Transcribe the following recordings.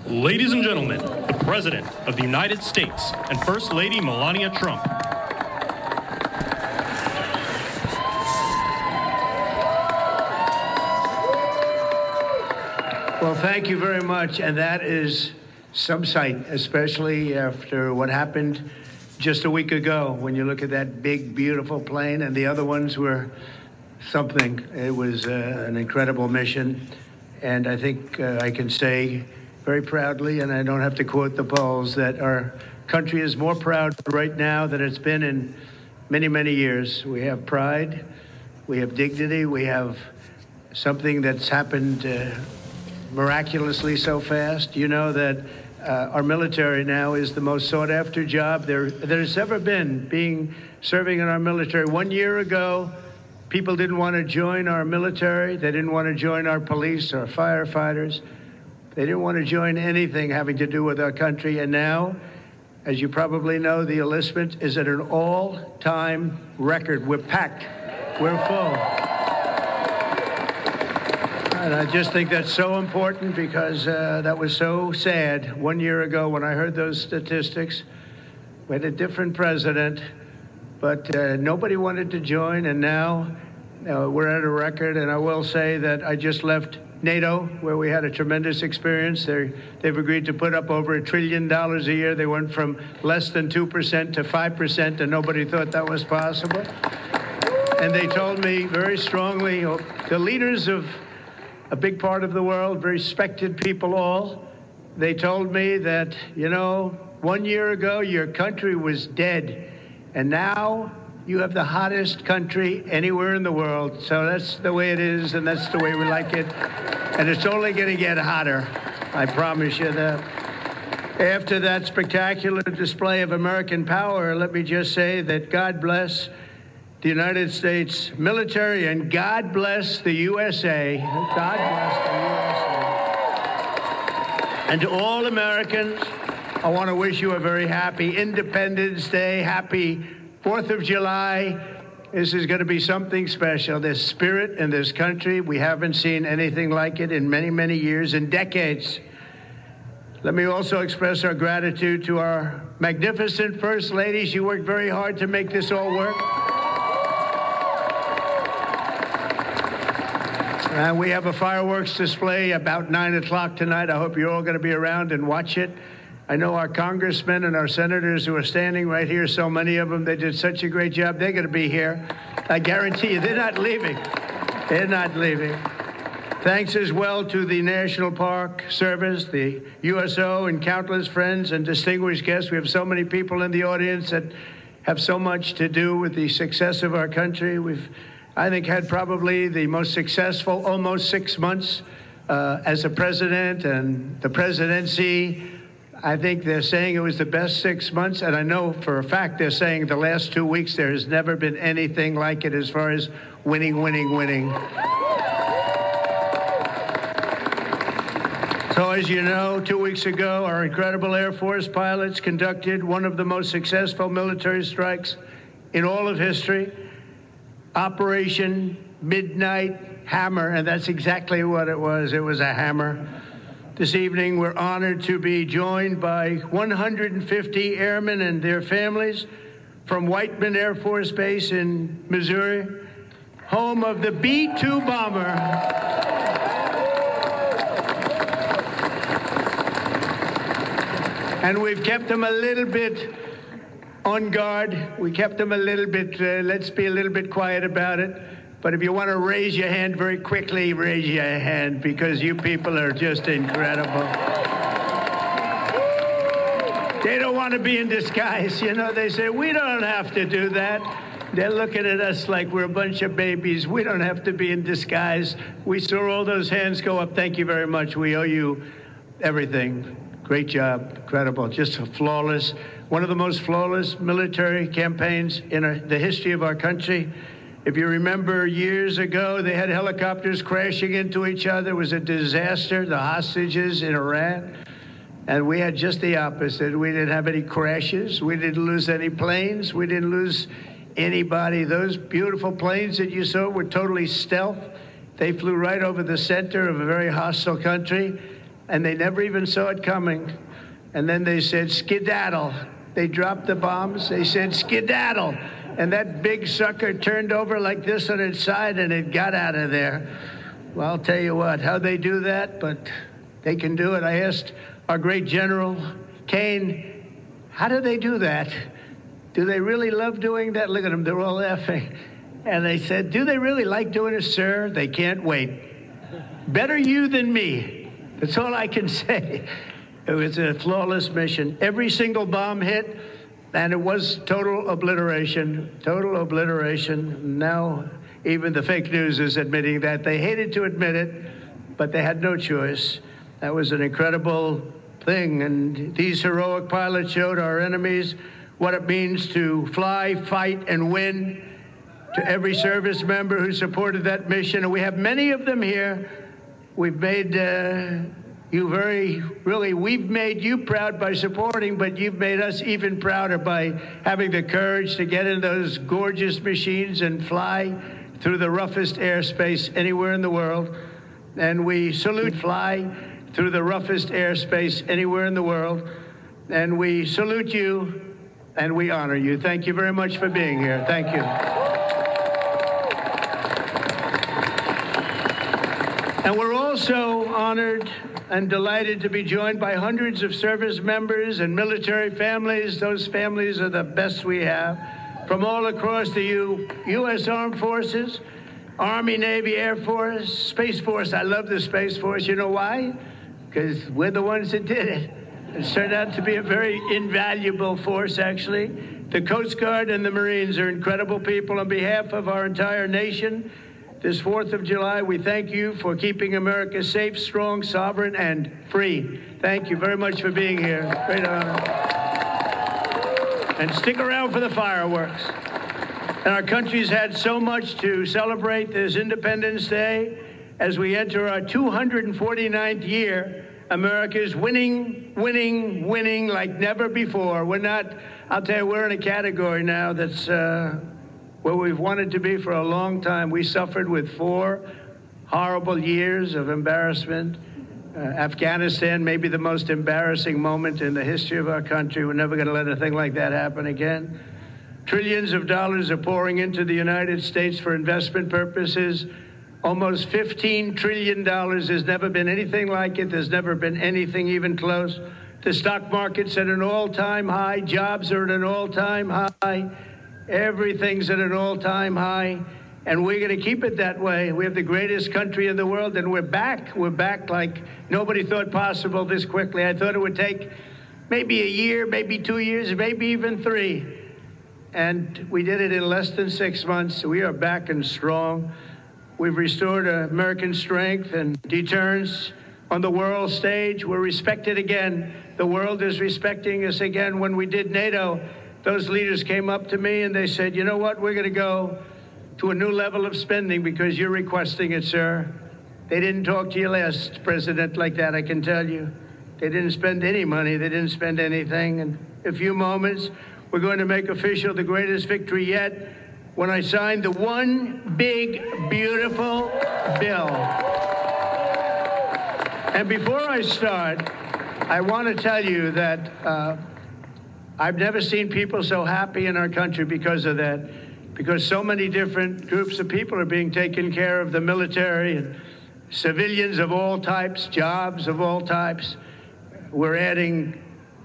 Ladies and gentlemen, the President of the United States and First Lady Melania Trump. Well, thank you very much, and that is some sight, especially after what happened just a week ago. When you look at that big, beautiful plane, and the other ones were something. It was an incredible mission, and I think I can say very proudly, and I don't have to quote the polls, that our country is more proud right now than it's been in many, many years. We have pride, we have dignity, we have something that's happened miraculously so fast. You know that our military now is the most sought-after job there's ever been, serving in our military. 1 year ago, people didn't want to join our military. They didn't want to join our police, our firefighters. They didn't want to join anything having to do with our country. And now, as you probably know, the enlistment is at an all-time record. We're packed. We're full. And I just think that's so important because that was so sad 1 year ago when I heard those statistics. We had a different president, but nobody wanted to join, and now we're at a record. And I will say that I just left NATO, where we had a tremendous experience. They've agreed to put up over $1 trillion a year. They went from less than 2% to 5%, and nobody thought that was possible. And they told me very strongly, the leaders of a big part of the world, very respected people all, they told me that, 1 year ago, your country was dead, and now you have the hottest country anywhere in the world. So that's the way it is, and that's the way we like it. And it's only going to get hotter. I promise you that. After that spectacular display of American power, let me just say that God bless the United States military, and God bless the USA. God bless the USA. And to all Americans, I want to wish you a very happy Independence Day, happy 4th of July. This is going to be something special. There's spirit in this country. We haven't seen anything like it in many, many years and decades. Let me also express our gratitude to our magnificent First Lady. She worked very hard to make this all work. We have a fireworks display about 9 o'clock tonight. I hope you're all going to be around and watch it. I know our congressmen and our senators who are standing right here, so many of them, they did such a great job. They're going to be here. I guarantee you, they're not leaving. They're not leaving. Thanks as well to the National Park Service, the USO, and countless friends and distinguished guests. We have so many people in the audience that have so much to do with the success of our country. We've, I think, had probably the most successful almost 6 months as a president and the presidency. I think they're saying it was the best 6 months, and I know for a fact they're saying the last 2 weeks there has never been anything like it as far as winning, winning, winning. So as you know, 2 weeks ago, our incredible Air Force pilots conducted one of the most successful military strikes in all of history, Operation Midnight Hammer, and that's exactly what it was. It was a hammer. This evening, we're honored to be joined by 150 airmen and their families from Whiteman Air Force Base in Missouri, home of the B-2 bomber. And we've kept them a little bit on guard. We kept them a little bit, let's be a little bit quiet about it. But if you want to raise your hand very quickly, raise your hand, because you people are just incredible. They don't want to be in disguise. They say, we don't have to do that. They're looking at us like we're a bunch of babies. We don't have to be in disguise. We saw all those hands go up. Thank you very much. We owe you everything. Great job. Incredible. Just flawless. One of the most flawless military campaigns in the history of our country. If you remember years ago, they had helicopters crashing into each other. It was a disaster, the hostages in Iran. And we had just the opposite. We didn't have any crashes. We didn't lose any planes. We didn't lose anybody. Those beautiful planes that you saw were totally stealth. They flew right over the center of a very hostile country. and they never even saw it coming. And then they said, skedaddle. They dropped the bombs. They said, skedaddle. And that big sucker turned over like this on its side, and it got out of there. Well, I'll tell you what, how they do that, but they can do it. I asked our great General Kane, how do they do that? Do they really love doing that? Look at them, they're all laughing. And they said, do they really like doing it, sir? They can't wait. Better you than me. That's all I can say. It was a flawless mission. Every single bomb hit, and it was total obliteration, total obliteration. Now, even the fake news is admitting that. They hated to admit it, but they had no choice. That was an incredible thing, and these heroic pilots showed our enemies what it means to fly, fight, and win. To every service member who supported that mission, and we have many of them here. We've made we've made you proud by supporting, but you've made us even prouder by having the courage to get in those gorgeous machines and fly through the roughest airspace anywhere in the world. And we fly through the roughest airspace anywhere in the world. And we salute you and we honor you. Thank you very much for being here. Thank you. And we're also honored and delighted to be joined by hundreds of service members and military families. Those families are the best we have, from all across the U.S. Armed Forces, Army, Navy, Air Force, Space Force. I love the Space Force. You know why? Because we're the ones that did it. It's turned out to be a very invaluable force, actually. The Coast Guard and the Marines are incredible people. On behalf of our entire nation, this 4th of July, we thank you for keeping America safe, strong, sovereign, and free. Thank you very much for being here. Great honor. And stick around for the fireworks. And our country's had so much to celebrate this Independence Day. As we enter our 249th year, America is winning, winning, winning like never before. I'll tell you, we're in a category now that's where we've wanted to be for a long time. We suffered with 4 horrible years of embarrassment. Afghanistan may be the most embarrassing moment in the history of our country. We're never going to let a thing like that happen again. Trillions of dollars are pouring into the United States for investment purposes. Almost $15 trillion. There's never been anything like it. There's never been anything even close. The stock market's at an all-time high. Jobs are at an all-time high. Everything's at an all-time high, and we're going to keep it that way. We have the greatest country in the world, and we're back. We're back like nobody thought possible this quickly. I thought it would take maybe a year, maybe 2 years, maybe even 3. And we did it in less than 6 months. We are back and strong. We've restored American strength and deterrence on the world stage. We're respected again. The world is respecting us again. When we did NATO, those leaders came up to me and they said, you know what, we're going to go to a new level of spending because you're requesting it, sir. They didn't talk to you last president like that, I can tell you. They didn't spend any money. They didn't spend anything. In a few moments, we're going to make official the greatest victory yet when I signed the one big, beautiful bill. And before I start, I want to tell you that I've never seen people so happy in our country because of that, because so many different groups of people are being taken care of, the military and civilians of all types, jobs of all types. We're adding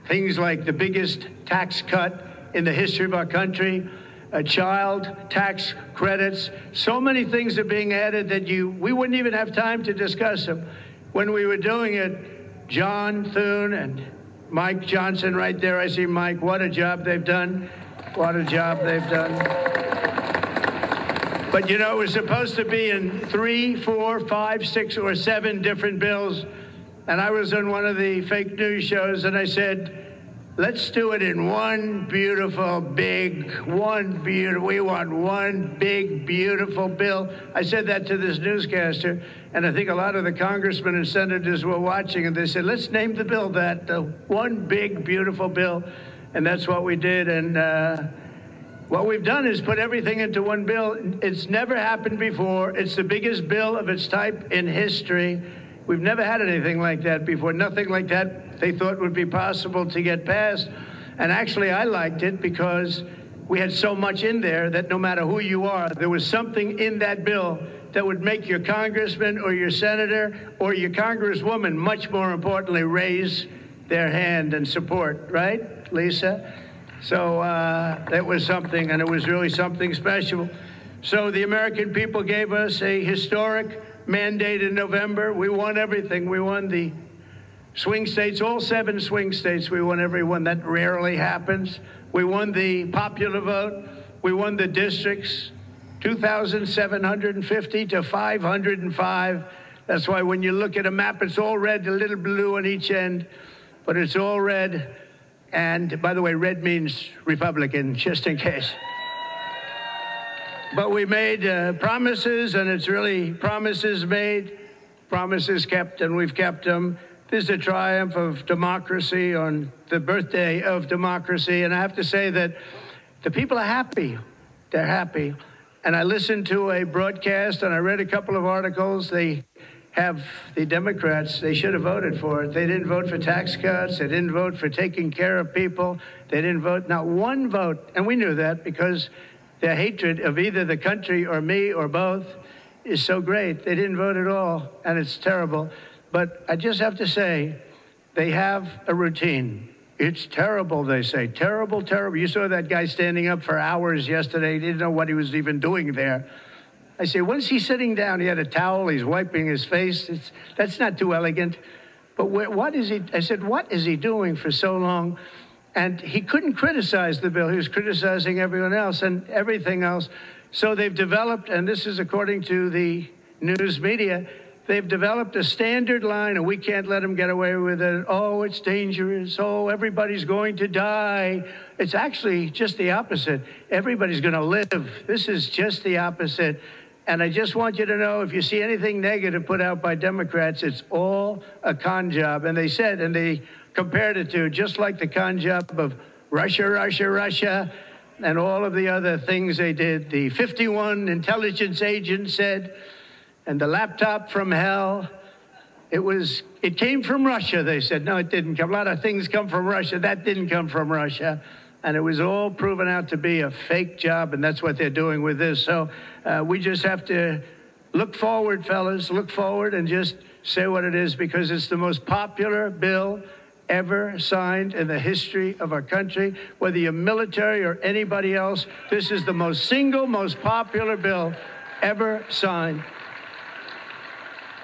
things like the biggest tax cut in the history of our country, child tax credits. So many things are being added that we wouldn't even have time to discuss them. When we were doing it, John Thune and Mike Johnson right there, I see Mike, what a job they've done. What a job they've done. But you know, it was supposed to be in 3, 4, 5, 6, or 7 different bills. And I was on one of the fake news shows and I said, let's do it in one beautiful, big, we want one big, beautiful bill. I said that to this newscaster, and I think a lot of the congressmen and senators were watching, and they said, let's name the bill that, the one big, beautiful bill. And that's what we did. And what we've done is put everything into one bill. It's never happened before. It's the biggest bill of its type in history. We've never had anything like that before. Nothing like that they thought would be possible to get passed. And actually, I liked it because we had so much in there that no matter who you are, there was something in that bill that would make your congressman or your senator or your congresswoman, much more importantly, raise their hand and support, right, Lisa? So that was something, and it was really something special. So the American people gave us a historic mandate in November. We won everything. We won the swing states, all 7 swing states. We won every one. That rarely happens. We won the popular vote. We won the districts, 2,750 to 505. That's why when you look at a map, it's all red, a little blue on each end, but it's all red. And by the way, red means Republican, just in case. But we made promises, and it's really promises made, promises kept, and we've kept them. This is a triumph of democracy on the birthday of democracy. And I have to say that the people are happy. They're happy. And I listened to a broadcast, and I read a couple of articles. They have the Democrats, they should have voted for it. They didn't vote for tax cuts. They didn't vote for taking care of people. They didn't vote, not one vote. And we knew that because their hatred of either the country or me or both is so great. They didn't vote at all, and it's terrible. But I just have to say, they have a routine. It's terrible, they say. Terrible, terrible. You saw that guy standing up for hours yesterday. He didn't know what he was even doing there. I say, when is he sitting down? He had a towel. He's wiping his face. That's not too elegant. But what is he? I said, what is he doing for so long? And he couldn't criticize the bill. He was criticizing everyone else and everything else. So they've developed, and this is according to the news media, they've developed a standard line, and we can't let them get away with it. Oh, it's dangerous. Oh, everybody's going to die. It's actually just the opposite. Everybody's going to live. This is just the opposite. And I just want you to know, if you see anything negative put out by Democrats, it's all a con job. And they said, and they compared it to just like the con job of Russia, Russia, Russia, and all of the other things they did. The 51 intelligence agents said, and the laptop from hell, it came from Russia, they said. No, it didn't come. A lot of things come from Russia. That didn't come from Russia. And it was all proven out to be a fake job, and that's what they're doing with this. So we just have to look forward, fellas, look forward and just say what it is, because it's the most popular bill ever signed in the history of our country. Whether you're military or anybody else, this is the most popular bill ever signed.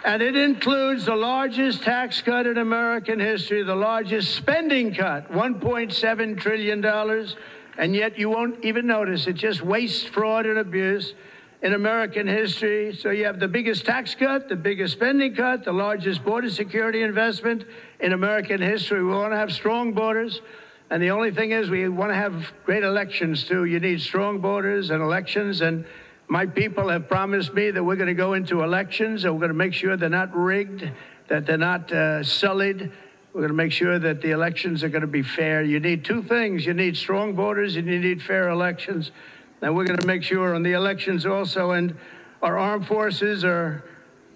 And it includes the largest tax cut in American history, the largest spending cut, $1.7 trillion. And yet you won't even notice it. Just waste, fraud, and abuse in American history. So you have the biggest tax cut, the biggest spending cut, the largest border security investment in American history. We want to have strong borders. And the only thing is, we want to have great elections, too. You need strong borders and elections. And my people have promised me that we're going to go into elections, and we're going to make sure they're not rigged, that they're not sullied. We're going to make sure that the elections are going to be fair. You need 2 things. You need strong borders, and you need fair elections. And we're going to make sure on the elections also. And our armed forces are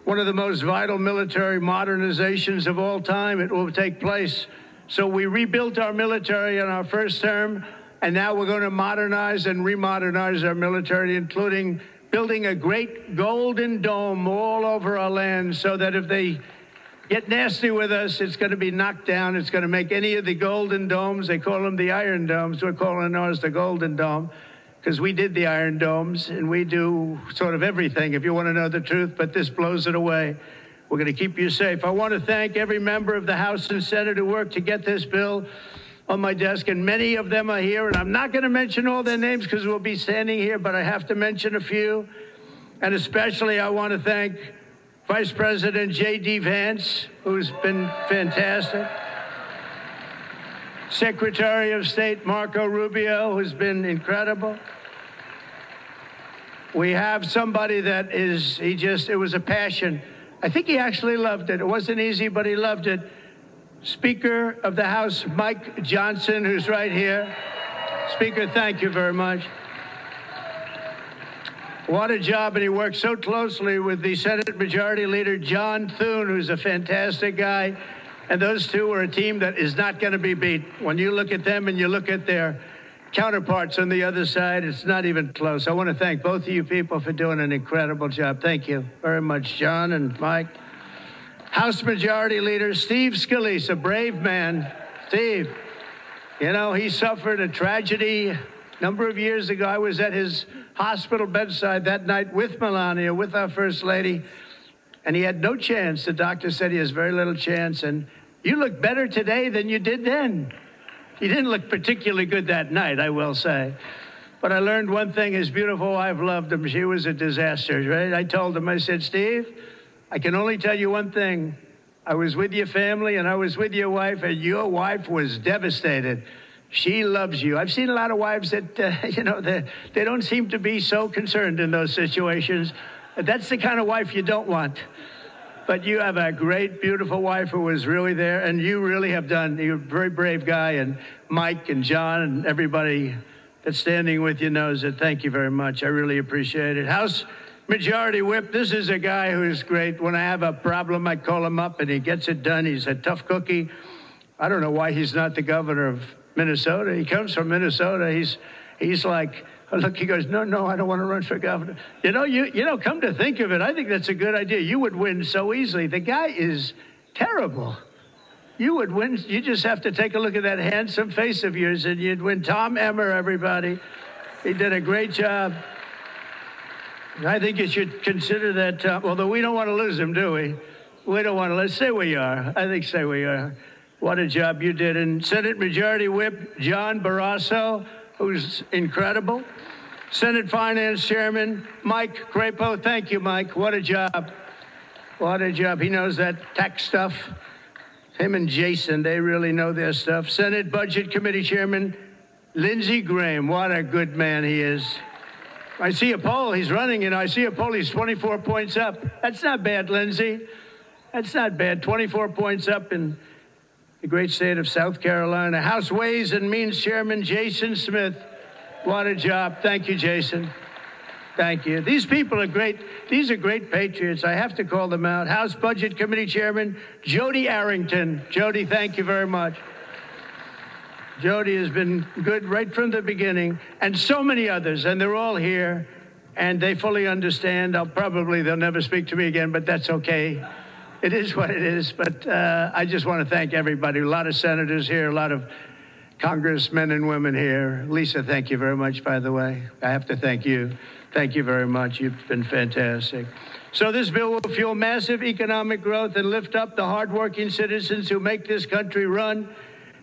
one of the most vital military modernizations of all time. It will take place. So we rebuilt our military in our first term. And now we're going to modernize and remodernize our military, including building a great golden dome all over our land, so that if they get nasty with us, it's going to be knocked down. It's going to make any of the golden domes, they call them the Iron Domes, we're calling ours the Golden Dome, because we did the Iron Domes, and we do sort of everything, if you want to know the truth, but this blows it away. We're going to keep you safe. I want to thank every member of the House and Senate who worked to get this bill on my desk, and many of them are here, and I'm not going to mention all their names because we'll be standing here, but I have to mention a few. And especially I want to thank Vice President J.D. Vance, who's been fantastic. Secretary of State Marco Rubio, who's been incredible. We have somebody that is, it was a passion. I think he actually loved it. It wasn't easy, but he loved it. Speaker of the House, Mike Johnson, who's right here. Speaker, thank you very much. What a job, and he worked so closely with the Senate Majority Leader, John Thune, who's a fantastic guy. And those two are a team that is not going to be beat. When you look at them and you look at their counterparts on the other side, it's not even close. I want to thank both of you people for doing an incredible job. Thank you very much, John and Mike. House Majority Leader Steve Scalise, a brave man. Steve, you know, he suffered a tragedy a number of years ago. I was at his hospital bedside that night with Melania, with our First Lady, and he had no chance. The doctor said he has very little chance, and you look better today than you did then. He didn't look particularly good that night, I will say. But I learned one thing. His beautiful wife loved him. She was a disaster, right? I told him, I said, Steve, I can only tell you one thing. I was with your family and I was with your wife, and your wife was devastated. She loves you. I've seen a lot of wives that, you know, they don't seem to be so concerned in those situations. That's the kind of wife you don't want. But you have a great, beautiful wife who was really there, and you really have done. You're a very brave guy, and Mike and John and everybody that's standing with you knows it. Thank you very much. I really appreciate it. House Majority Whip, this is a guy who's great. When I have a problem, I call him up, and he gets it done. He's a tough cookie. I don't know why he's not the governor of Minnesota. He comes from Minnesota. He's like, look, he goes, no, I don't want to run for governor. You know, come to think of it, I think that's a good idea. You would win so easily. The guy is terrible. You would win. You just have to take a look at that handsome face of yours, and you'd win. Tom Emmer, everybody. He did a great job. And I think you should consider that, although we don't want to lose him, do we? We don't want to. Let's say we are. I think say we are. What a job you did. And Senate Majority Whip John Barrasso, who's incredible. Senate Finance Chairman Mike Crapo. Thank you, Mike. What a job. What a job. He knows that tax stuff. Him and Jason, they really know their stuff. Senate Budget Committee Chairman Lindsey Graham. What a good man he is. I see a poll. He's running, and I see a poll. He's 24 points up. That's not bad, Lindsey. That's not bad. 24 points up in the great state of South Carolina. House Ways and Means Chairman Jason Smith. What a job. Thank you, Jason. Thank you. These people are great. These are great patriots. I have to call them out. House Budget Committee Chairman Jody Arrington. Jody, thank you very much. Jody has been good right from the beginning, and so many others, and they're all here, and they fully understand. They'll never speak to me again, but that's okay. It is what it is. But I just want to thank everybody. A lot of senators here, a lot of congressmen and women here. Lisa, thank you very much, by the way. I have to thank you. Thank you very much. You've been fantastic. So this bill will fuel massive economic growth and lift up the hardworking citizens who make this country run.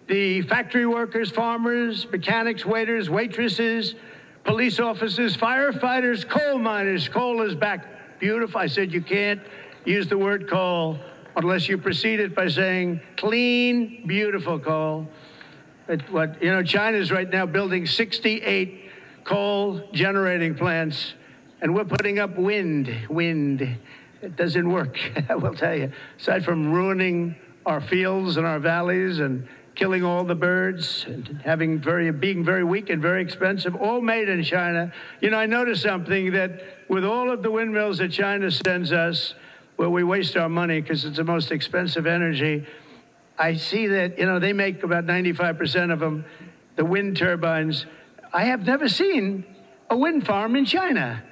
The factory workers, farmers, mechanics, waiters, waitresses, police officers, firefighters, coal miners. Coal is back. Beautiful. I said you can't use the word coal unless you precede it by saying clean, beautiful coal. China's right now building 68 coal generating plants, and we're putting up wind. It doesn't work, I will tell you. Aside from ruining our fields and our valleys and killing all the birds and being very weak and very expensive, all made in China. You know, I noticed something, that with all of the windmills that China sends us, where we waste our money because it's the most expensive energy, I see that, they make about 95% of them, the wind turbines. I have never seen a wind farm in China.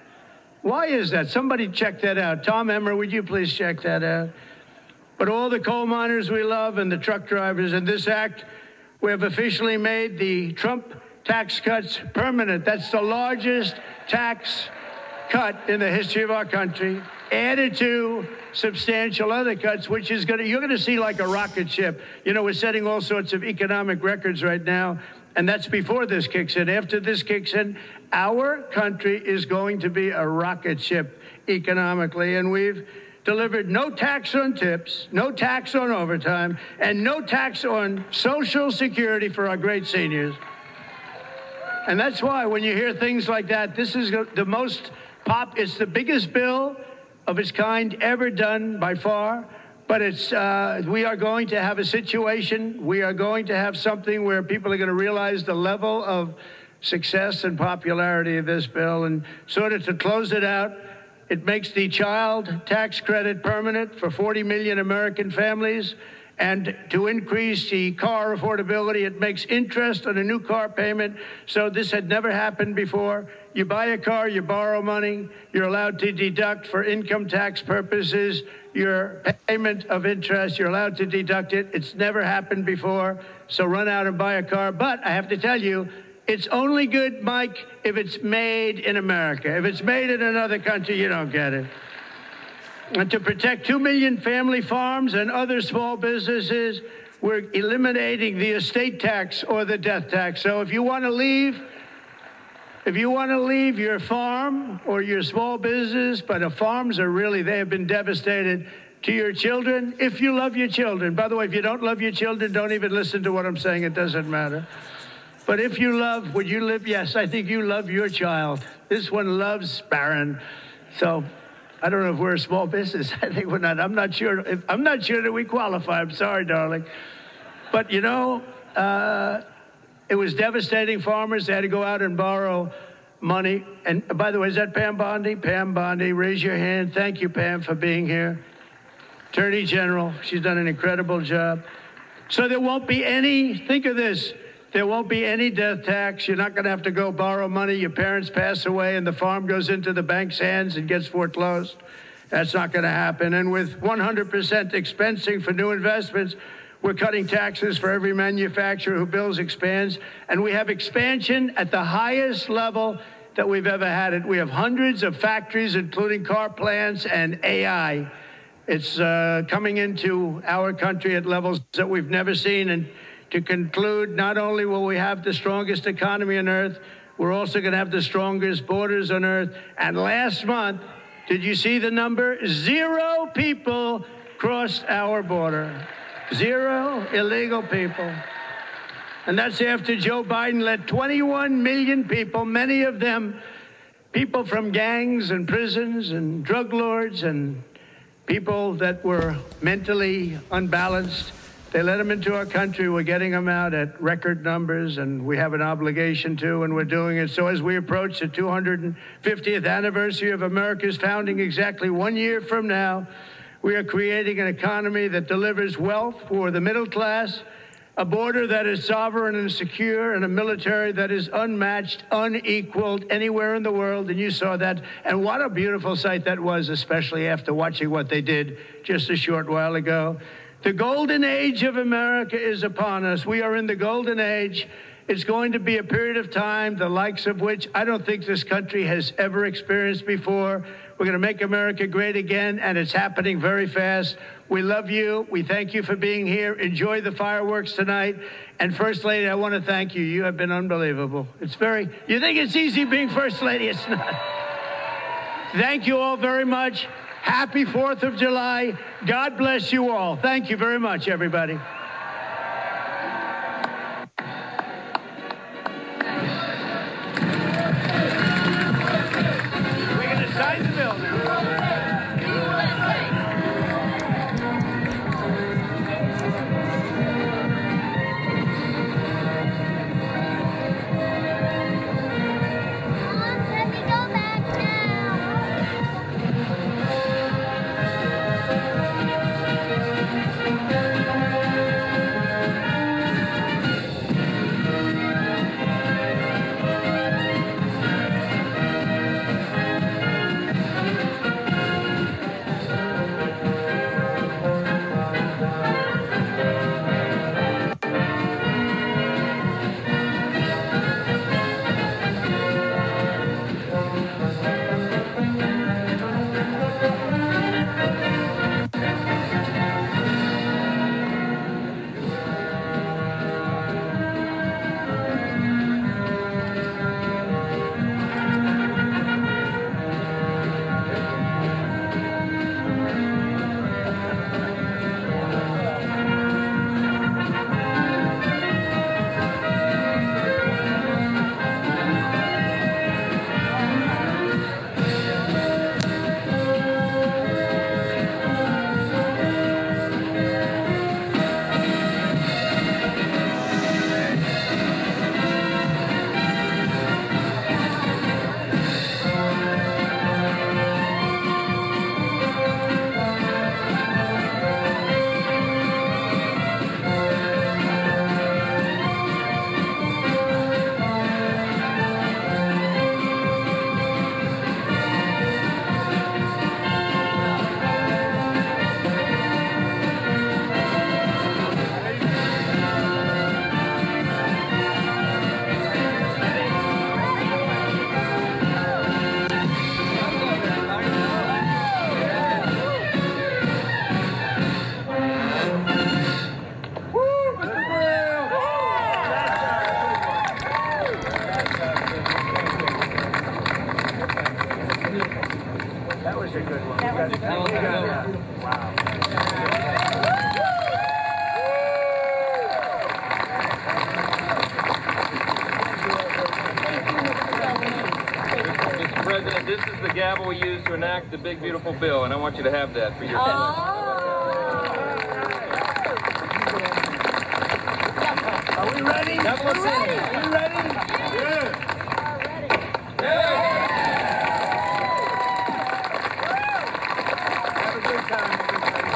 Why is that? Somebody check that out. Tom Emmer, would you please check that out? But all the coal miners we love and the truck drivers, in this act, we have officially made the Trump tax cuts permanent. That's the largest tax cut in the history of our country, added to substantial other cuts, which is you're going to see like a rocket ship. We're setting all sorts of economic records right now, and that's before this kicks in. After this kicks in, our country is going to be a rocket ship economically, and we've delivered no tax on tips, no tax on overtime, and no tax on Social Security for our great seniors. And that's why when you hear things like that, this is it's the biggest bill of its kind ever done by far. But we are going to have a situation, we are going to have something where people are going to realize the level of success and popularity of this bill. And sort of to close it out, it makes the child tax credit permanent for 40 million American families. And to increase the car affordability, it makes interest on a new car payment. So this had never happened before. You buy a car, you borrow money, you're allowed to deduct for income tax purposes your payment of interest. You're allowed to deduct it. It's never happened before. So run out and buy a car. But I have to tell you, it's only good, Mike, if it's made in America. If it's made in another country, you don't get it. And to protect 2 million family farms and other small businesses, we're eliminating the estate tax or the death tax. So if you want to leave your farm or your small business, but farms are really, they have been devastated, to your children, if you love your children. By the way, if you don't love your children, don't even listen to what I'm saying. It doesn't matter. But if you love, would you live? Yes, I think you love your child. This one loves Barron. So I don't know if we're a small business. I think we're not. I'm not sure that we qualify. I'm sorry, darling. But, you know, it was devastating. Farmers, they had to go out and borrow money. And by the way, is that Pam Bondi? Pam Bondi, raise your hand. Thank you, Pam, for being here. Attorney General, she's done an incredible job. So there won't be any, think of this, there won't be any death tax. You're not going to have to go borrow money. Your parents pass away and the farm goes into the bank's hands and gets foreclosed. That's not going to happen. And with 100% expensing for new investments, we're cutting taxes for every manufacturer who builds, expands. And we have expansion at the highest level that we've ever had it. We have hundreds of factories, including car plants and AI. It's coming into our country at levels that we've never seen. And to conclude, not only will we have the strongest economy on earth, we're also going to have the strongest borders on earth. And last month, did you see the number? 0 people crossed our border. 0 illegal people. And that's after Joe Biden let 21 million people, many of them people from gangs and prisons and drug lords and people that were mentally unbalanced. They let them into our country. We're getting them out at record numbers, and we have an obligation to, and we're doing it. So as we approach the 250th anniversary of America's founding exactly 1 year from now, we are creating an economy that delivers wealth for the middle class, a border that is sovereign and secure, and a military that is unmatched, unequaled anywhere in the world. And you saw that. And what a beautiful sight that was, especially after watching what they did just a short while ago. The golden age of America is upon us. We are in the golden age. It's going to be a period of time, the likes of which I don't think this country has ever experienced before. We're going to make America great again, and it's happening very fast. We love you. We thank you for being here. Enjoy the fireworks tonight. And First Lady, I want to thank you. You have been unbelievable. You think it's easy being First Lady? It's not. Thank you all very much. Happy 4th of July. God bless you all. Thank you very much, everybody. We're going to sign the bill now. Let me go back now. is the gavel we use to enact the big, beautiful bill, and I want you to have that for your Are we ready? Gavel us in. Are we ready? Good. Have a good time, everybody.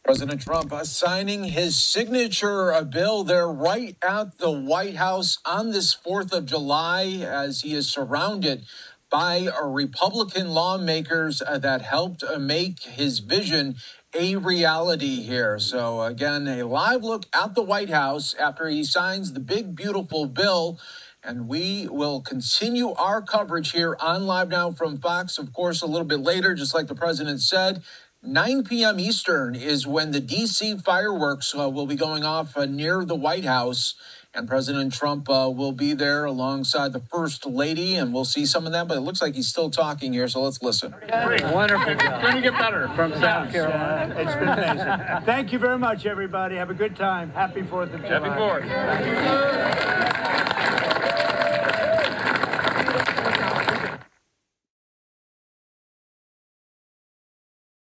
President Trump signing his signature bill there right at the White House on this 4th of July as he is surrounded by Republican lawmakers that helped make his vision a reality here. So again, a live look at the White House after he signs the big, beautiful bill. And we will continue our coverage here on Live Now from Fox, of course, a little bit later, just like the president said. 9 p.m. Eastern is when the D.C. fireworks will be going off near the White House. And President Trump will be there alongside the First Lady, and we'll see some of that. But it looks like he's still talking here, so let's listen. Wonderful. It's going to get better from South Carolina. It's been amazing. Thank you very much, everybody. Have a good time. Happy 4th of July. Happy 4th.